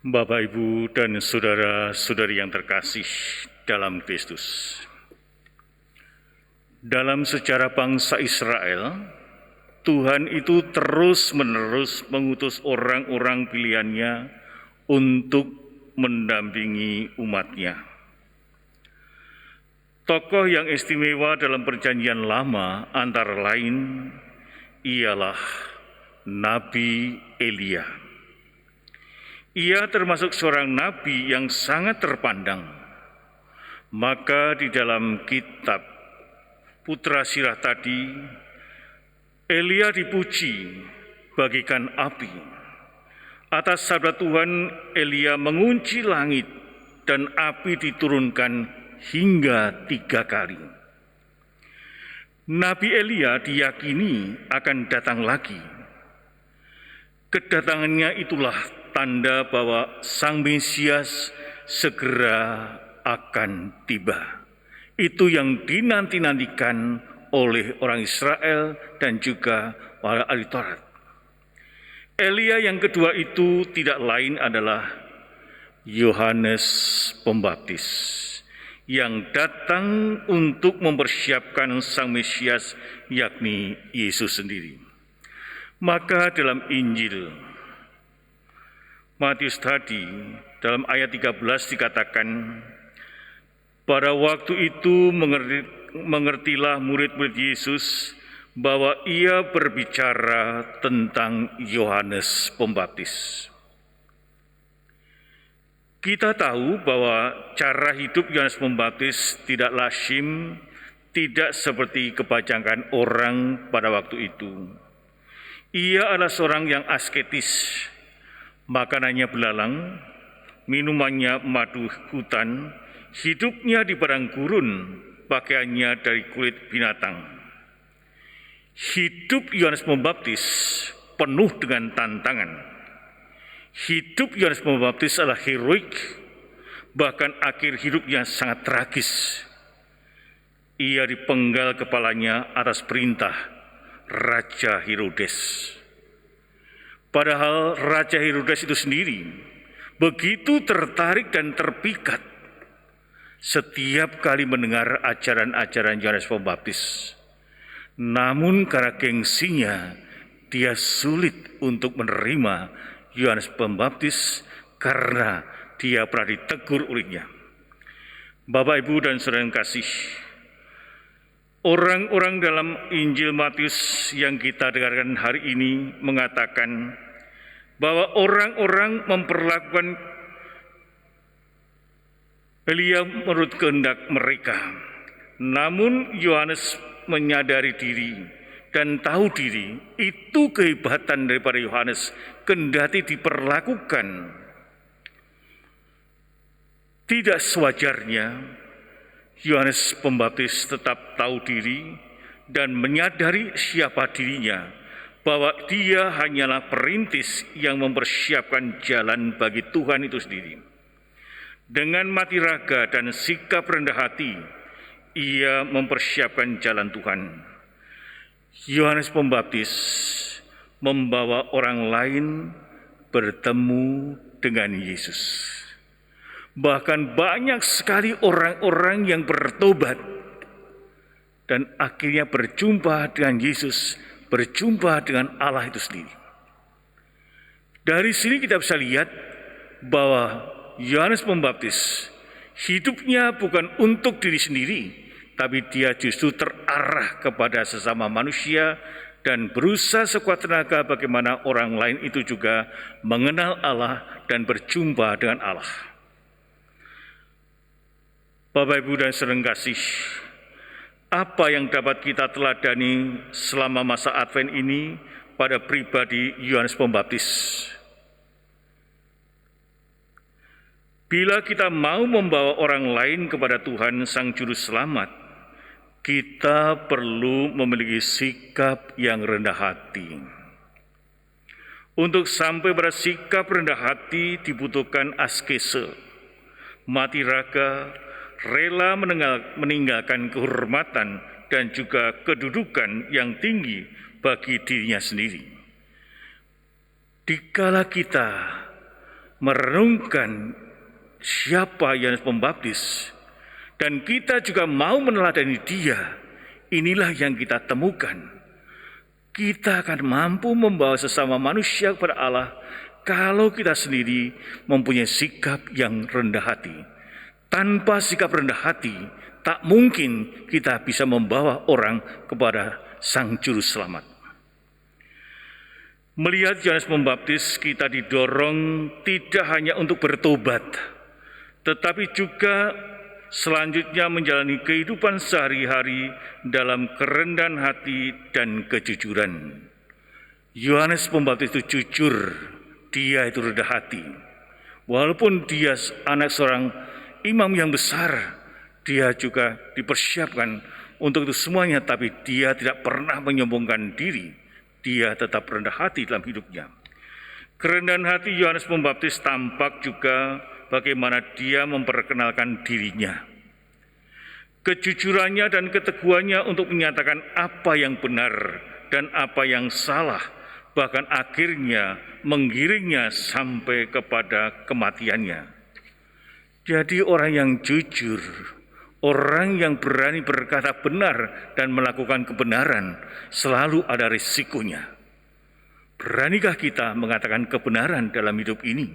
Bapak, Ibu, dan saudara-saudari yang terkasih dalam Kristus. Dalam sejarah bangsa Israel, Tuhan itu terus-menerus mengutus orang-orang pilihannya untuk mendampingi umatnya. Tokoh yang istimewa dalam Perjanjian Lama antara lain ialah Nabi Elia. Ia termasuk seorang nabi yang sangat terpandang. Maka di dalam kitab Putra Sirah tadi, Elia dipuji bagikan api. Atas sabda Tuhan, Elia mengunci langit dan api diturunkan hingga 3 kali. Nabi Elia diyakini akan datang lagi. Kedatangannya itulah tanda bahwa Sang Mesias segera akan tiba. Itu yang dinanti-nantikan oleh orang Israel dan juga para ahli Taurat. Elia yang kedua itu tidak lain adalah Yohanes Pembaptis yang datang untuk mempersiapkan Sang Mesias, yakni Yesus sendiri. Maka dalam Injil Matius tadi, dalam ayat 13 dikatakan, pada waktu itu mengertilah murid-murid Yesus bahwa ia berbicara tentang Yohanes Pembaptis. Kita tahu bahwa cara hidup Yohanes Pembaptis tidak lazim, tidak seperti kebanyakan orang pada waktu itu. Ia adalah seorang yang asketis, makanannya belalang, minumannya madu hutan, hidupnya di padang gurun, pakaiannya dari kulit binatang. Hidup Yohanes Pembaptis penuh dengan tantangan. Hidup Yohanes Pembaptis adalah heroik, bahkan akhir hidupnya sangat tragis. Ia dipenggal kepalanya atas perintah Raja Herodes. Padahal Raja Herodes itu sendiri begitu tertarik dan terpikat setiap kali mendengar ajaran-ajaran Yohanes Pembaptis. Namun karena gengsinya, dia sulit untuk menerima Yohanes Pembaptis karena dia pernah ditegur olehnya. Bapak, Ibu, dan saudara yang kasih, orang-orang dalam Injil Matius yang kita dengarkan hari ini mengatakan bahwa orang-orang memperlakukan Elia menurut kehendak mereka. Namun Yohanes menyadari diri dan tahu diri, itu kehebatan daripada Yohanes, kendati diperlakukan tidak sewajarnya. Yohanes Pembaptis tetap tahu diri dan menyadari siapa dirinya, bahwa dia hanyalah perintis yang mempersiapkan jalan bagi Tuhan itu sendiri. Dengan mati raga dan sikap rendah hati, ia mempersiapkan jalan Tuhan. Yohanes Pembaptis membawa orang lain bertemu dengan Yesus. Bahkan banyak sekali orang-orang yang bertobat dan akhirnya berjumpa dengan Yesus, berjumpa dengan Allah itu sendiri. Dari sini kita bisa lihat bahwa Yohanes Pembaptis hidupnya bukan untuk diri sendiri, tapi dia justru terarah kepada sesama manusia dan berusaha sekuat tenaga bagaimana orang lain itu juga mengenal Allah dan berjumpa dengan Allah. Bapak, Ibu, dan saudara kasih, apa yang dapat kita teladani selama masa Advent ini pada pribadi Yohanes Pembaptis? Bila kita mau membawa orang lain kepada Tuhan Sang Juru Selamat, kita perlu memiliki sikap yang rendah hati. Untuk sampai pada sikap rendah hati dibutuhkan askese, mati raga, rela meninggalkan kehormatan dan juga kedudukan yang tinggi bagi dirinya sendiri. Dikala kita merenungkan siapa Yohanes Pembaptis, dan kita juga mau meneladani dia, inilah yang kita temukan. Kita akan mampu membawa sesama manusia kepada Allah kalau kita sendiri mempunyai sikap yang rendah hati. Tanpa sikap rendah hati, tak mungkin kita bisa membawa orang kepada Sang Juru Selamat. Melihat Yohanes Pembaptis, kita didorong tidak hanya untuk bertobat, tetapi juga selanjutnya menjalani kehidupan sehari-hari dalam kerendahan hati dan kejujuran. Yohanes Pembaptis itu jujur, dia itu rendah hati. Walaupun dia anak seorang imam yang besar, dia juga dipersiapkan untuk itu semuanya, tapi dia tidak pernah menyombongkan diri. Dia tetap rendah hati dalam hidupnya. Kerendahan hati Yohanes Pembaptis tampak juga bagaimana dia memperkenalkan dirinya. Kejujurannya dan keteguhannya untuk menyatakan apa yang benar dan apa yang salah, bahkan akhirnya menggiringnya sampai kepada kematiannya. Jadi orang yang jujur, orang yang berani berkata benar dan melakukan kebenaran, selalu ada risikonya. Beranikah kita mengatakan kebenaran dalam hidup ini?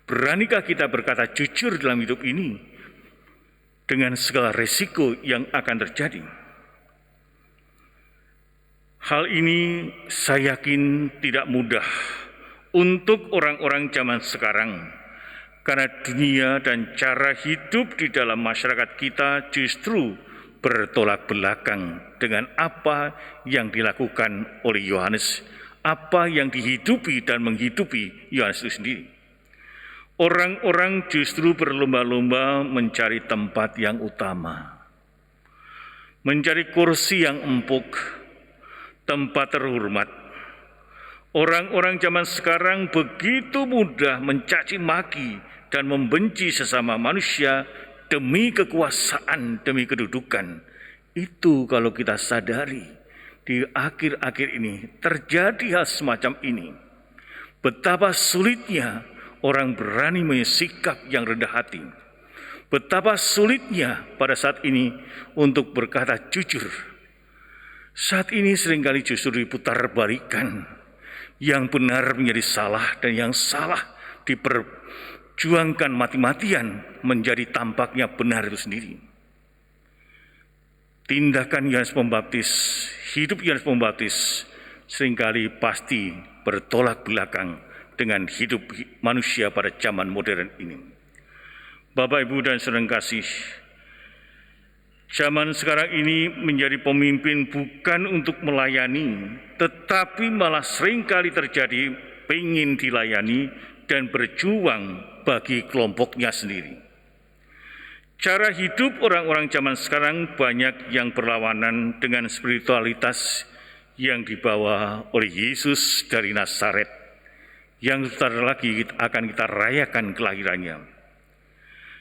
Beranikah kita berkata jujur dalam hidup ini dengan segala risiko yang akan terjadi? Hal ini saya yakin tidak mudah untuk orang-orang zaman sekarang, karena dunia dan cara hidup di dalam masyarakat kita justru bertolak belakang dengan apa yang dilakukan oleh Yohanes, apa yang dihidupi dan menghidupi Yohanes itu sendiri. Orang-orang justru berlomba-lomba mencari tempat yang utama, mencari kursi yang empuk, tempat terhormat. Orang-orang zaman sekarang begitu mudah mencaci maki dan membenci sesama manusia demi kekuasaan, demi kedudukan. Itu kalau kita sadari di akhir-akhir ini terjadi hal semacam ini. Betapa sulitnya orang berani sikap yang rendah hati. Betapa sulitnya pada saat ini untuk berkata jujur. Saat ini seringkali justru diputarbalikan. Yang benar menjadi salah dan yang salah diperjuangkan mati-matian menjadi tampaknya benar itu sendiri. Tindakan Yohanes Pembaptis, hidup Yohanes Pembaptis seringkali pasti bertolak belakang dengan hidup manusia pada zaman modern ini. Bapak, Ibu, dan saudara kasih, zaman sekarang ini menjadi pemimpin bukan untuk melayani, tetapi malah seringkali terjadi ingin dilayani dan berjuang bagi kelompoknya sendiri. Cara hidup orang-orang zaman sekarang banyak yang berlawanan dengan spiritualitas yang dibawa oleh Yesus dari Nazaret, yang sebentar lagi akan kita rayakan kelahirannya.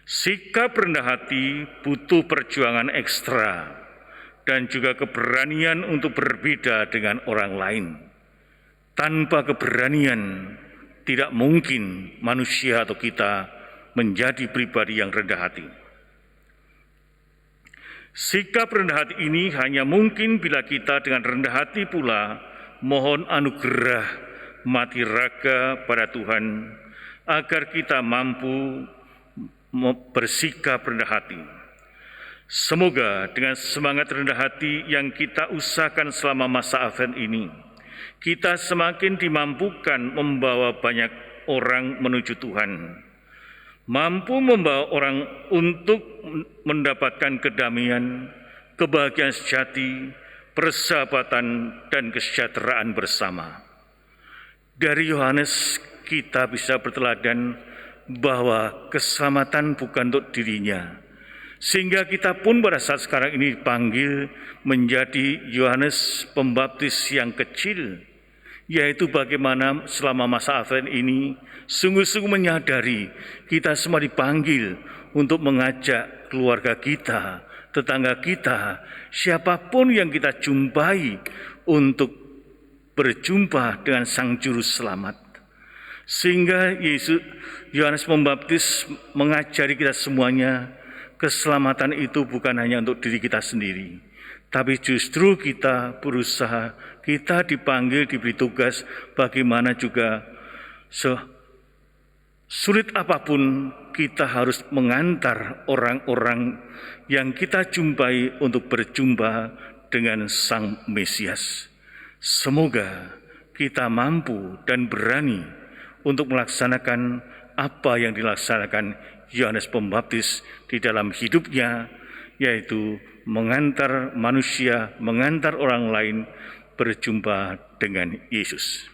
Sikap rendah hati butuh perjuangan ekstra dan juga keberanian untuk berbeda dengan orang lain. Tanpa keberanian, tidak mungkin manusia atau kita menjadi pribadi yang rendah hati. Sikap rendah hati ini hanya mungkin bila kita dengan rendah hati pula mohon anugerah mati raga pada Tuhan, agar kita mampu bersikap rendah hati. Semoga dengan semangat rendah hati yang kita usahakan selama masa Advent ini, kita semakin dimampukan membawa banyak orang menuju Tuhan, mampu membawa orang untuk mendapatkan kedamaian, kebahagiaan sejati, persahabatan, dan kesejahteraan bersama. Dari Yohanes kita bisa berteladan bahwa keselamatan bukan untuk dirinya. Sehingga kita pun pada saat sekarang ini dipanggil menjadi Yohanes Pembaptis yang kecil, yaitu bagaimana selama masa Advent ini sungguh-sungguh menyadari kita semua dipanggil untuk mengajak keluarga kita, tetangga kita, siapapun yang kita jumpai untuk berjumpa dengan Sang Juru Selamat. Sehingga Yohanes Pembaptis mengajari kita semuanya, keselamatan itu bukan hanya untuk diri kita sendiri, tapi justru kita berusaha, kita dipanggil, diberi tugas bagaimana juga sulit apapun kita harus mengantar orang-orang yang kita jumpai untuk berjumpa dengan Sang Mesias. Semoga kita mampu dan berani untuk melaksanakan apa yang dilaksanakan Yohanes Pembaptis di dalam hidupnya, yaitu mengantar manusia, mengantar orang lain berjumpa dengan Yesus.